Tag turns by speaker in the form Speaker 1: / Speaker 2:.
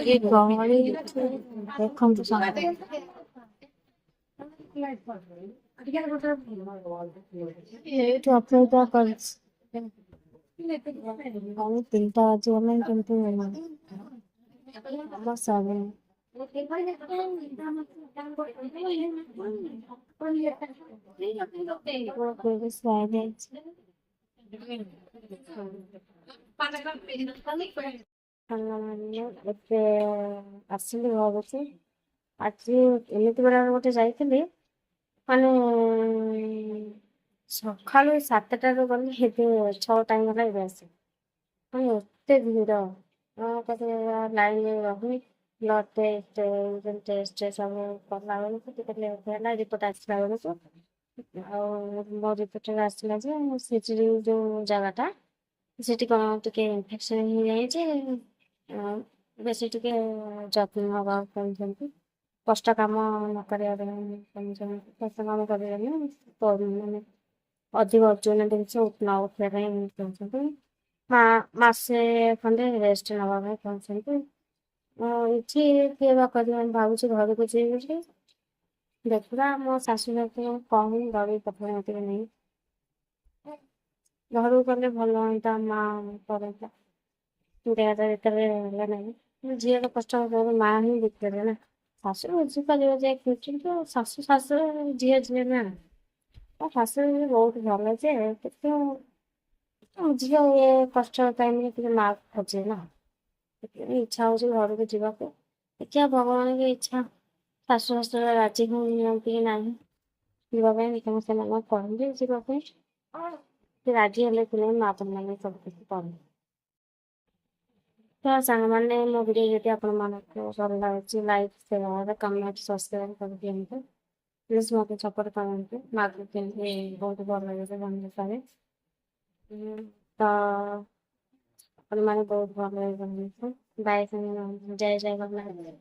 Speaker 1: ये गहଳି ଦେଖନ୍ତୁ ସାଙ୍ଗ ଏଇଠୁ ଅପେକ୍ଷା କରିଛି ଆଉ 3ଟା ବାଜିଗଲାଣି କିନ୍ତୁ ଆମ ସରିନି। ସାଙ୍ଗମାନେ ଏବେ ଆସିଲି ଘରକୁ। ଆଜି ଏମିତି ବେଳାରେ ଗୋଟେ ଯାଇଥିଲି ମାନେ ସକାଳୁ 7ଟାରୁ ଗଲି ଏବେ 6ଟା ହେଇଗଲା ଏବେ ଆସିଲି। ମାନେ ଏତେ ଭିଡ଼ ଲାଇନରେ ରହି ବ୍ଲଡ ଟେଷ୍ଟ ସବୁ କଲା ବେଳକୁ ଟିକେ ଲେଟ୍ ହେଲା ରିପୋର୍ଟ ଆସିଲା ବେଳକୁ। ଆଉ ମୋ ରିପୋର୍ଟରେ ଆସିଲା ଯେ ସିଚୁରି ଯୋଉ ଜାଗାଟା ସେଠି କ'ଣ ଟିକେ ଇନଫେକ୍ସନ ହେଇଯାଇଛି। ବେଶୀ ଟିକେ ଯତ୍ନ ନେବାକୁ କହିଛନ୍ତି। କଷ୍ଟ କାମ ନ କରିବା ପାଇଁ କହିଛନ୍ତି। କଷ୍ଟ କାମ କରିବେନି ମାନେ ଅଧିକ ଓଜନ ଜିନିଷ ନ ଉଠିବା ପାଇଁ କହିଛନ୍ତି। ମାସେ ଖଣ୍ଡେ ରେଷ୍ଟ ନେବା ପାଇଁ କହିଛନ୍ତି। ଏଠି କିଏ ବା କରିବ ଭାବୁଛି ଘରକୁ ଯିବି ବୋଲି। ଦେଖିବା ମୋ ଶାଶୁ ଶାଶୁଙ୍କୁ କହିବି ଘରକୁ ପଠେଇବାକୁ ନେଇ ଘରକୁ ଗଲେ ଭଲ ହୁଅନ୍ତା। ମା କରନ୍ତା ଦେହଟା ଯେତେବେଳେ ହେଲା ନାହିଁ ଝିଅର କଷ୍ଟ ମା ହିଁ ବୁଝିପାରିବ ନା। ଶାଶୁ ବୁଝିପାରିବ ଯେ କିନ୍ତୁ ଶାଶୁ ଝିଅ ନା ମୋ ଶାଶୁ ବହୁତ ଭଲ ଯେ କିନ୍ତୁ ଝିଅ ଇଏ କଷ୍ଟ ଟାଇମରେ ଟିକେ ମା ଖୋଜେ ନା। ସେଥିପାଇଁ ଇଚ୍ଛା ହଉଛି ଘରକୁ ଯିବାକୁ। ଦେଖିବା ଭଗବାନଙ୍କ ଇଚ୍ଛା ଶାଶୁ ଶାଶୁର ରାଜି ହଉନାହାନ୍ତି କି ନାହିଁ ଯିବା ପାଇଁ। ସେମାନେ କହିଲେ ଯିବା ପାଇଁ ସେ ରାଜି ହେଲେ ସିନା ମା ମାନେ ସବୁ କିଛି କହିବେ। ତ ସାଙ୍ଗମାନେ ମୋ ଭିଡ଼ିଓ ଯଦି ଆପଣମାନଙ୍କୁ ଭଲ ଲାଗୁଛି ଲାଇକ୍ ସେୟାର କମେଣ୍ଟ ସବସ୍କ୍ରାଇବ କରିଦିଅନ୍ତୁ। ପ୍ଲିଜ୍ ମୋତେ ସପୋର୍ଟ କରନ୍ତୁ। ମାକୁ କେମିତି ବହୁତ ଭଲ ଲାଗିବ ଜାଣିପାରେ। ତ ଆପଣମାନେ ବହୁତ ଭଲ ହେଇଛନ୍ତି। ବାଏ ସାଙ୍ଗ ଜୟ ଜଗନ୍ନାଥ।